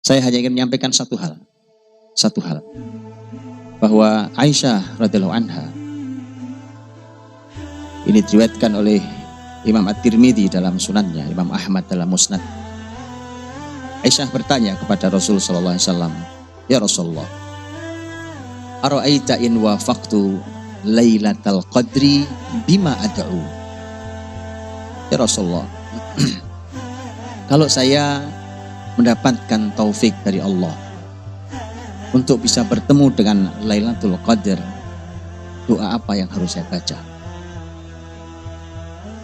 Saya hanya ingin menyampaikan satu hal, bahwa Aisyah radhiyallahu anha, ini diriwayatkan oleh Imam At-Tirmidzi dalam sunannya, Imam Ahmad dalam musnad. Aisyah bertanya kepada Rasul sallallahu alaihi wasallam, "Ya Rasulullah, ara'aita in wafaqtu Lailatul Qadri bima ad'u?" Ya Rasulullah, kalau saya mendapatkan taufik dari Allah untuk bisa bertemu dengan Lailatul Qadar, doa apa yang harus saya baca?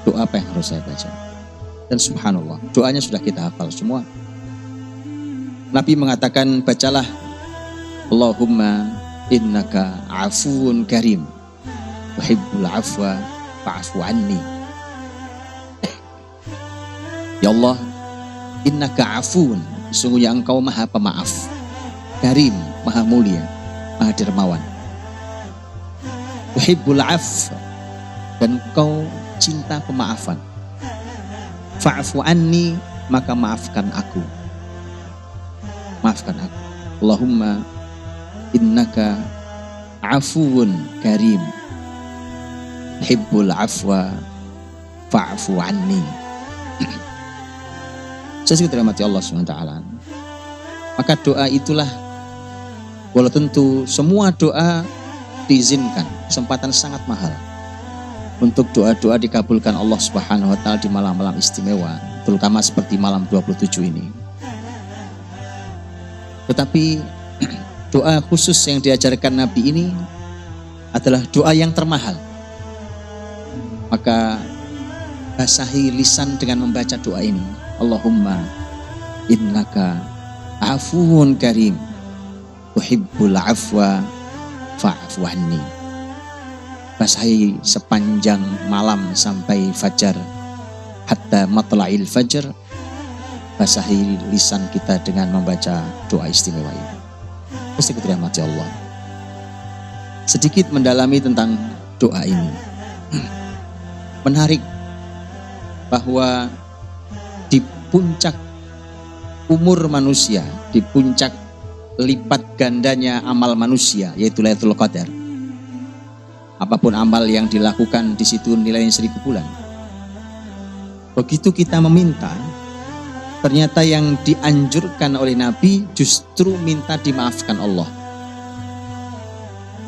Doa apa yang harus saya baca? Dan subhanallah, doanya sudah kita hafal semua. Nabi mengatakan, bacalah Allahumma innaka afuun karim tuhibbul afwa fa'fu anni. Ya Allah, innaka afuun, sesungguhnya engkau maha pemaaf, karim, maha mulia, maha dermawan. Tuhibbul afwa, dan engkau cinta pemaafan. Fa'fu anni, maka maafkan aku. Maafkan aku. Allahumma innaka afuun karim hibbul afwa fa'fu anni. Saya dirahmati Allah SWT. Maka doa itulah, walau tentu semua doa diizinkan, kesempatan sangat mahal untuk doa-doa dikabulkan Allah Subhanahu wa taala di malam-malam istimewa, terutama seperti malam 27 ini. Tetapi doa khusus yang diajarkan Nabi ini adalah doa yang termahal. Maka basahi lisan dengan membaca doa ini. Allahumma innaka afuun karim tuhibbul afwa fa'fu anni. Basahi sepanjang malam sampai fajar, hatta matla'il fajar. Basahi lisan kita dengan membaca doa istimewa ini. Mesti dirahmati Allah. Sedikit mendalami tentang doa ini. Menarik bahwa di puncak umur manusia, di puncak lipat gandanya amal manusia, yaitu Lailatul Qadar. Apapun amal yang dilakukan, di situ nilainya 1000 bulan. Begitu kita meminta, ternyata yang dianjurkan oleh Nabi justru minta dimaafkan Allah.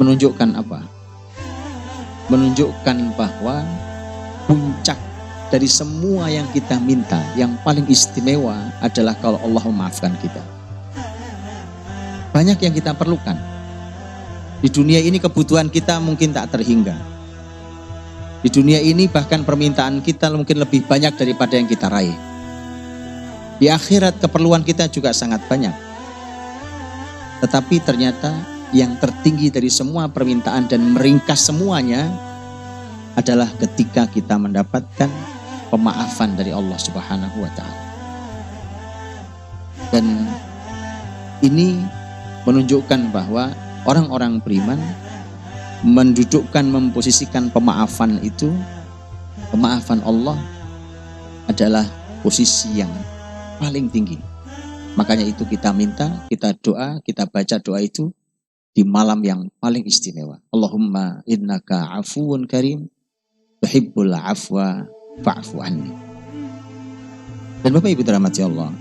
Menunjukkan apa? Menunjukkan bahwa puncak dari semua yang kita minta, yang paling istimewa adalah kalau Allah memaafkan kita. Banyak yang kita perlukan. Di dunia ini kebutuhan kita mungkin tak terhingga. Di dunia ini bahkan permintaan kita mungkin lebih banyak daripada yang kita raih. Di akhirat keperluan kita juga sangat banyak. Tetapi ternyata yang tertinggi dari semua permintaan dan meringkas semuanya adalah ketika kita mendapatkan pemaafan dari Allah Subhanahu wa taala. Dan ini menunjukkan bahwa orang-orang beriman mendudukkan, memposisikan pemaafan itu, pemaafan Allah adalah posisi yang paling tinggi. Makanya itu kita minta, kita doa, kita baca doa itu di malam yang paling istimewa. Allahumma innaka afuun karim tuhibbul afwa fa'fu anni. Dan Bapak Ibu dirahmati Allah,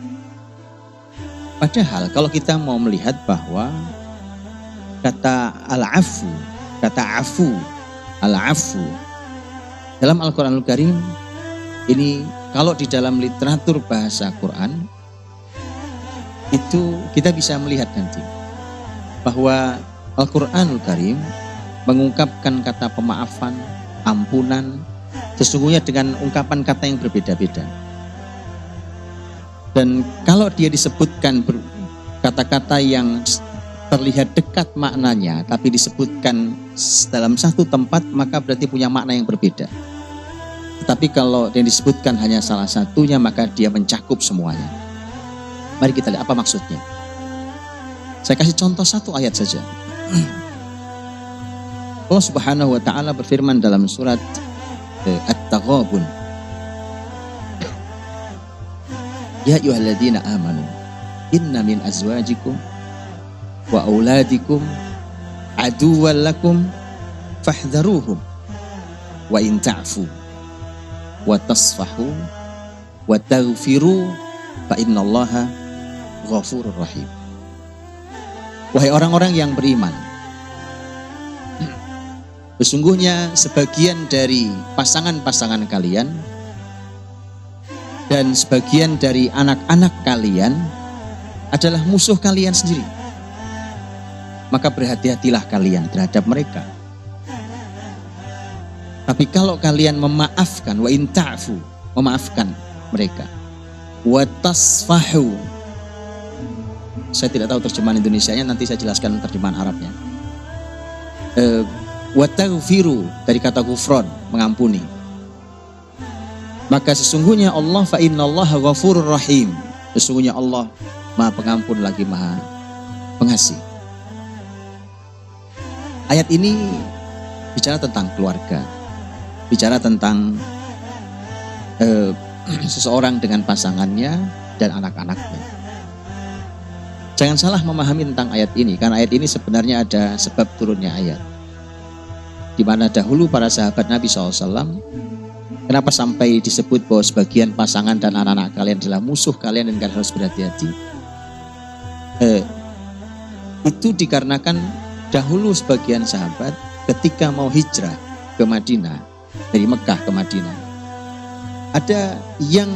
padahal kalau kita mau melihat bahwa kata al-afu, kata afu, al-afu dalam Al-Quranul Karim ini, kalau di dalam literatur bahasa Quran itu kita bisa melihat nanti bahwa Al-Quranul Karim mengungkapkan kata pemaafan, ampunan sesungguhnya dengan ungkapan kata yang berbeda-beda. Dan kalau dia disebutkan kata-kata yang terlihat dekat maknanya tapi disebutkan dalam satu tempat, maka berarti punya makna yang berbeda. Tetapi kalau yang disebutkan hanya salah satunya, maka dia mencakup semuanya. Mari kita lihat apa maksudnya. Saya kasih contoh satu ayat saja. Allah Subhanahu wa taala berfirman dalam surat At-Taghabun. Ya ayyuhalladzina amanu inna min azwajikum wa auladikum aduwwan lakum fahdharuhum wa in ta'fu wa tasfahu wa taghfiru fa innallaha ghafurur rahim. Wahai orang-orang yang beriman, sesungguhnya sebagian dari pasangan-pasangan kalian dan sebagian dari anak-anak kalian adalah musuh kalian sendiri. Maka berhati-hatilah kalian terhadap mereka. Tapi kalau kalian memaafkan, wa in ta'fu, memaafkan mereka, wa tasfahu, saya tidak tahu terjemahan Indonesianya, nanti saya jelaskan terjemahan Arabnya. Wa taghfiru, dari kata ghufran, mengampuni. Maka sesungguhnya Allah, fa innallaha ghafurur rahim, sesungguhnya Allah Maha Pengampun lagi Maha Pengasih. Ayat ini bicara tentang keluarga, bicara tentang seseorang dengan pasangannya dan anak-anaknya. Jangan salah memahami tentang ayat ini, karena ayat ini sebenarnya ada sebab turunnya ayat. Di mana dahulu para sahabat Nabi SAW, kenapa sampai disebut bahwa sebagian pasangan dan anak-anak kalian adalah musuh kalian dan kalian harus berhati-hati? Itu dikarenakan dahulu sebagian sahabat ketika mau hijrah ke Madinah, dari Mekah ke Madinah, ada yang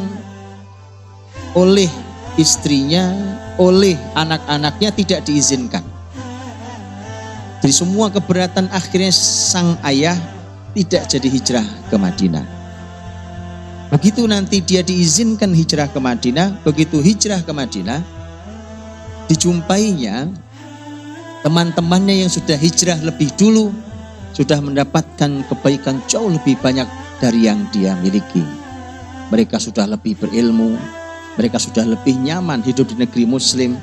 oleh istrinya, oleh anak-anaknya tidak diizinkan. Jadi semua keberatan, akhirnya sang ayah tidak jadi hijrah ke Madinah. Begitu nanti dia diizinkan hijrah ke Madinah, begitu hijrah ke Madinah, dijumpainya teman-temannya yang sudah hijrah lebih dulu, sudah mendapatkan kebaikan jauh lebih banyak dari yang dia miliki. Mereka sudah lebih berilmu, mereka sudah lebih nyaman hidup di negeri muslim,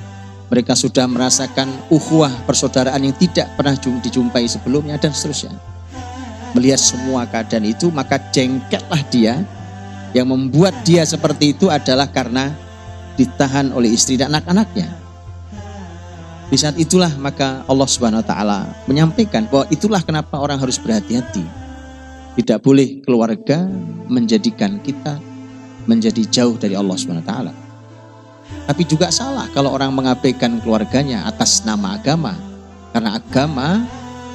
mereka sudah merasakan ukhuwah persaudaraan yang tidak pernah dijumpai sebelumnya, dan seterusnya. Melihat semua keadaan itu, maka jengkellah dia. Yang membuat dia seperti itu adalah karena ditahan oleh istri dan anak-anaknya. Di saat itulah maka Allah Subhanahu wa taala menyampaikan bahwa itulah kenapa orang harus berhati-hati. Tidak boleh keluarga menjadikan kita menjadi jauh dari Allah Subhanahu wa taala. Tapi juga salah kalau orang mengabaikan keluarganya atas nama agama. Karena agama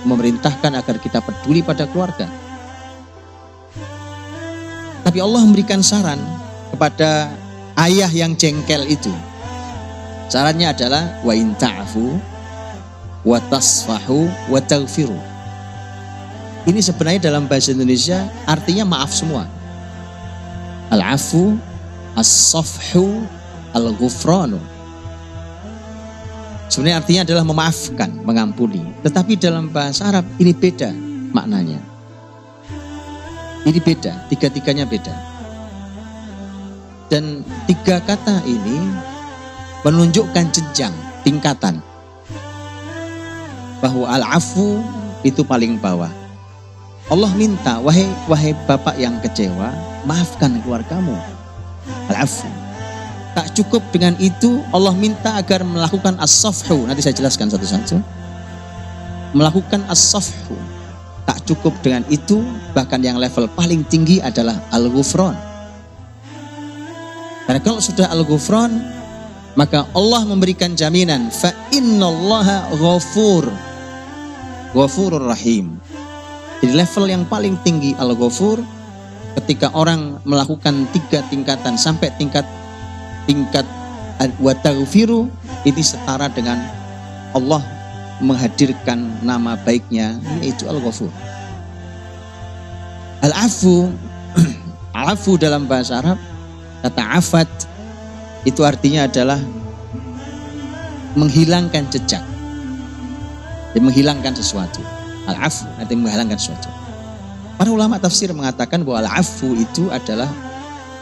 memerintahkan agar kita peduli pada keluarga. Tapi Allah memberikan saran kepada ayah yang jengkel itu. Sarannya adalah wa in ta'fu wa tasfahu wa taghfiru. Ini sebenarnya dalam bahasa Indonesia artinya maaf semua. Al-afu, as-safhu, al-ghufranu. Sebenarnya artinya adalah memaafkan, mengampuni. Tetapi dalam bahasa Arab ini beda maknanya. Ini beda, tiga-tiganya beda. Dan tiga kata ini menunjukkan jenjang, tingkatan. Bahwa al-afu itu paling bawah. Allah minta, wahai bapak yang kecewa, maafkan keluargamu. Al-afu. Tak cukup dengan itu, Allah minta agar melakukan as-safhu. Nanti saya jelaskan satu-satu. Melakukan as-safhu. Tak cukup dengan itu, bahkan yang level paling tinggi adalah al-ghufran. Karena kalau sudah al-ghufran, maka Allah memberikan jaminan, fa innallaha ghafurur rahim. Jadi level yang paling tinggi al-ghafur, ketika orang melakukan 3 tingkatan sampai tingkat wa taghfiru, ini setara dengan Allah menghadirkan nama baiknya, yaitu al-ghafur. Al-afu, al-afu dalam bahasa Arab, kata afat itu artinya adalah menghilangkan jejak, jadi menghilangkan sesuatu. Al-afu artinya menghilangkan sesuatu. Para ulama tafsir mengatakan bahwa al-afu itu adalah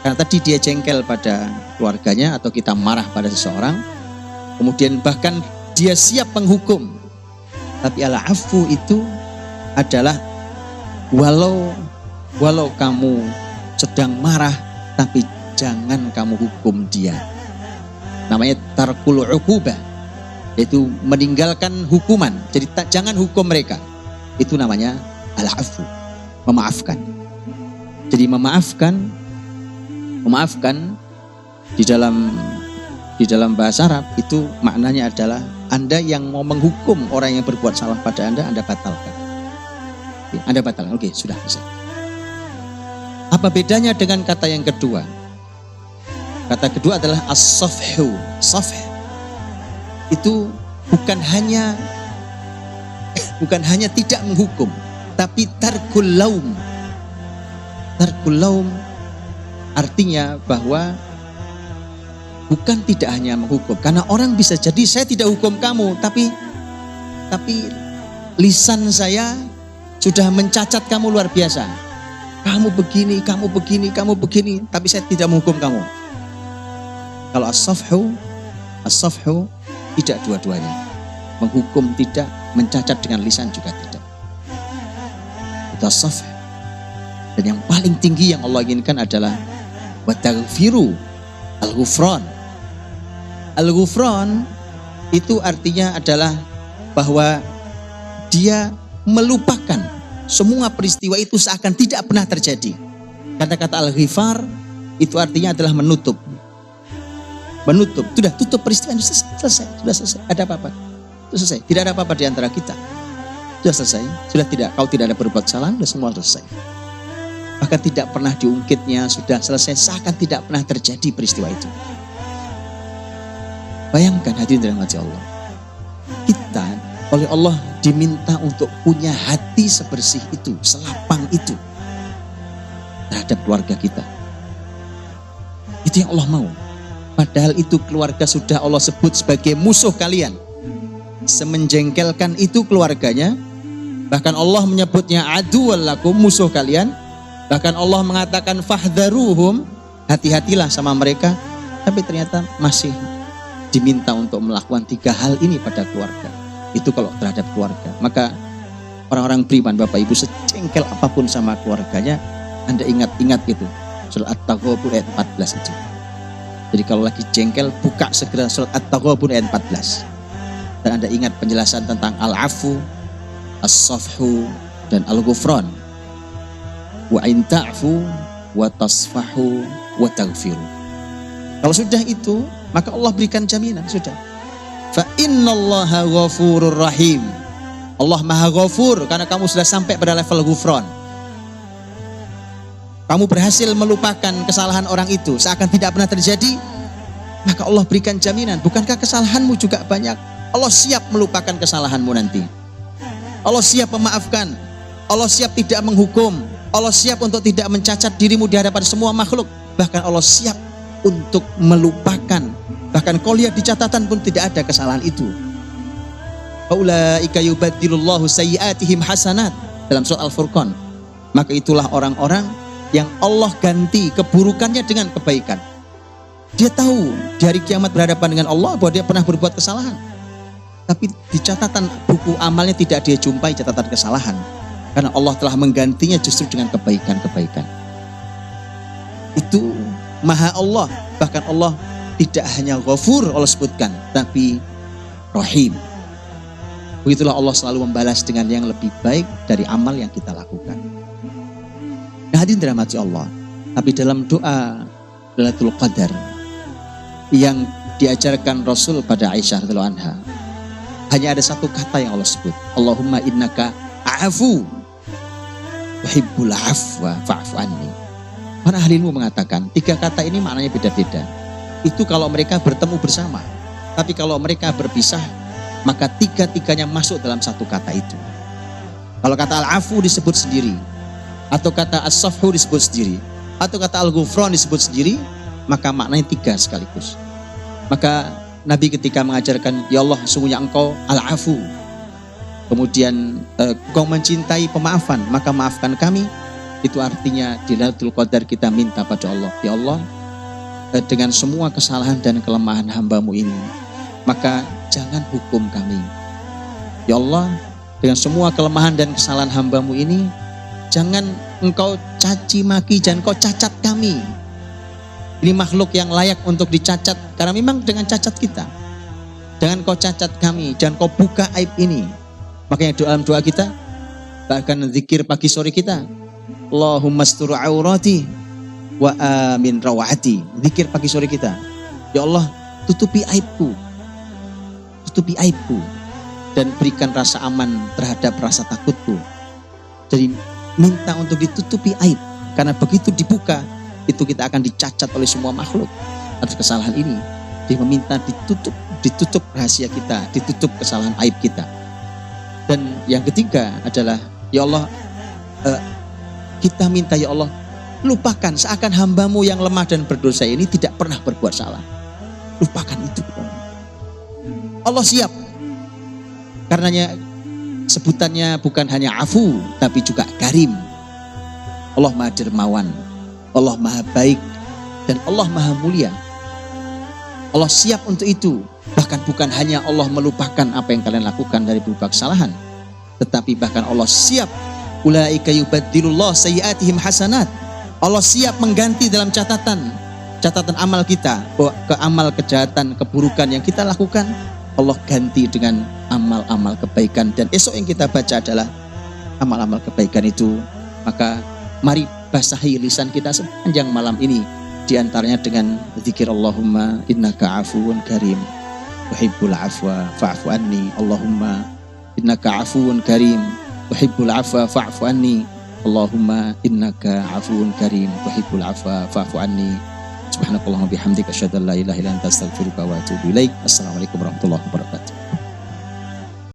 karena tadi dia jengkel pada keluarganya atau kita marah pada seseorang, kemudian bahkan dia siap menghukum. Tapi al-afu itu adalah walau walau kamu sedang marah, tapi jangan kamu hukum dia. Namanya tarkul uqubah, yaitu meninggalkan hukuman. Jadi jangan hukum mereka. Itu namanya al-afu, memaafkan. Jadi memaafkan di dalam bahasa Arab itu maknanya adalah Anda yang mau menghukum orang yang berbuat salah pada Anda batalkan. Anda batalkan. Oke, sudah selesai. Apa bedanya dengan kata yang kedua? Kata kedua adalah as-safhu. Safh itu bukan hanya tidak menghukum, tapi tarkul laum. Tarkul laum artinya bahwa bukan tidak hanya menghukum, karena orang bisa jadi saya tidak hukum kamu, tapi lisan saya sudah mencacat kamu luar biasa. Kamu begini, tapi saya tidak menghukum kamu. Kalau as-safhu tidak dua-duanya. Menghukum tidak, mencacat dengan lisan juga tidak. Itu as-safh. Dan yang paling tinggi yang Allah inginkan adalah wa taghfiru, al-ghufran. Al-ghufran itu artinya adalah bahwa dia melupakan semua peristiwa itu seakan tidak pernah terjadi. Kata-kata al-ghifar itu artinya adalah menutup. Sudah tutup peristiwa itu, sudah selesai. Ada apa-apa? Itu selesai. Tidak ada apa-apa di antara kita. Sudah selesai. Kau tidak ada berbuat salah, sudah semua selesai. Bahkan tidak pernah diungkitnya, sudah selesai, seakan tidak pernah terjadi peristiwa itu. Bayangkan hadirin dirahmati Allah. Kita oleh Allah diminta untuk punya hati sebersih itu, selapang itu terhadap keluarga kita. Itu yang Allah mau. Padahal itu keluarga sudah Allah sebut sebagai musuh kalian. Semenjengkelkan itu keluarganya. Bahkan Allah menyebutnya aduwwal lakum, musuh kalian. Bahkan Allah mengatakan fahdharuhum, hati-hatilah sama mereka. Tapi ternyata masih diminta untuk melakukan 3 hal ini pada keluarga. Itu kalau terhadap keluarga. Maka orang-orang beriman, Bapak Ibu, sejengkel apapun sama keluarganya, Anda ingat-ingat itu. Surah At-Taghabun ayat 14 itu. Jadi kalau lagi jengkel, buka segera surat At-Taghabun ayat 14. Dan Anda ingat penjelasan tentang al-afu, as-safhu, dan al-ghufran. Wa in ta'fu wa tasfahu wa taghfiru. Kalau sudah itu, maka Allah berikan jaminan, sudah. Fa innallaha ghafurur rahim. Allah Maha Ghafur karena kamu sudah sampai pada level ghufran. Kamu berhasil melupakan kesalahan orang itu seakan tidak pernah terjadi, maka Allah berikan jaminan. Bukankah kesalahanmu juga banyak? Allah siap melupakan kesalahanmu nanti. Allah siap memaafkan. Allah siap tidak menghukum. Allah siap untuk tidak mencacat dirimu di hadapan semua makhluk. Bahkan Allah siap untuk melupakan. Bahkan kau lihat di catatan pun tidak ada kesalahan itu. Ulaika yubaddilullahu sayyi'atihim hasanat, dalam surat Al-Furqan. Maka itulah orang-orang yang Allah ganti keburukannya dengan kebaikan. Dia tahu di hari kiamat berhadapan dengan Allah bahwa dia pernah berbuat kesalahan. Tapi di catatan buku amalnya tidak dia jumpai catatan kesalahan. Karena Allah telah menggantinya justru dengan kebaikan-kebaikan. Itu Maha Allah. Bahkan Allah tidak hanya Ghafur Allah sebutkan, tapi Rahim. Begitulah Allah selalu membalas dengan yang lebih baik dari amal yang kita lakukan. Nah, hadirin dirahmati Allah. Tapi dalam doa Lailatul Qadar yang diajarkan Rasul pada Aisyah radhiyallahu anha, hanya ada satu kata yang Allah sebut. Allahumma innaka afu tuhibbul afwa fa'fu anni. Para ahli ilmu mengatakan 3 kata ini maknanya beda-beda. Itu kalau mereka bertemu bersama. Tapi kalau mereka berpisah, maka 3-tiganya masuk dalam satu kata itu. Kalau kata al-afu disebut sendiri, atau kata as-safhu disebut sendiri, atau kata al-ghufran disebut sendiri, maka maknanya 3 sekaligus. Maka Nabi ketika mengajarkan, ya Allah sungguhnya engkau al-afu, kemudian engkau mencintai pemaafan, maka maafkan kami. Itu artinya di Lailatul Qadar kita minta pada Allah, ya Allah, dengan semua kesalahan dan kelemahan hamba-Mu ini, maka jangan hukum kami. Ya Allah, dengan semua kelemahan dan kesalahan hamba-Mu ini, jangan engkau caci maki, jangan kau cacat kami. Ini makhluk yang layak untuk dicacat karena memang dengan cacat kita. Jangan kau cacat kami, jangan kau buka aib ini. Makanya dalam doa kita, bahkan zikir pagi sore kita, Allahumma astur aurati wa amin rawati. Zikir pagi sore kita, ya Allah tutupi aibku, dan berikan rasa aman terhadap rasa takutku. Jadi minta untuk ditutupi aib, karena begitu dibuka itu kita akan dicacat oleh semua makhluk atas kesalahan ini. Dia meminta ditutup rahasia kita, ditutup kesalahan aib kita. Dan yang ketiga adalah, ya Allah, kita minta ya Allah, lupakan seakan hambamu yang lemah dan berdosa ini tidak pernah berbuat salah. Lupakan itu. Allah siap. Karenanya sebutannya bukan hanya afu, tapi juga karim. Allah maha dermawan, Allah maha baik, dan Allah maha mulia. Allah siap untuk itu. Bahkan bukan hanya Allah melupakan apa yang kalian lakukan dari beberapa kesalahan, tetapi bahkan Allah siap, ulaika yubaddilullah sayyiatihim hasanat. Allah siap mengganti dalam catatan amal kita, bahwa ke amal kejahatan, keburukan yang kita lakukan, Allah ganti dengan amal-amal kebaikan. Dan esok yang kita baca adalah amal-amal kebaikan itu. Maka mari basahi lisan kita sepanjang malam ini, di antaranya dengan zikir Allahumma innaka afuwun karim tuhibbul afwa fa'fu anni. Allahumma innaka afuwun karim tuhibbul afwa fa'fu anni. Allahumma innaka afuwun karim tuhibbul afwa fa'fu anni. Subhanakallahumma bihamdika asyhadu an la ilaha illa anta astaghfiruka wa atubu ilaik. Assalamualaikum warahmatullahi wabarakatuh.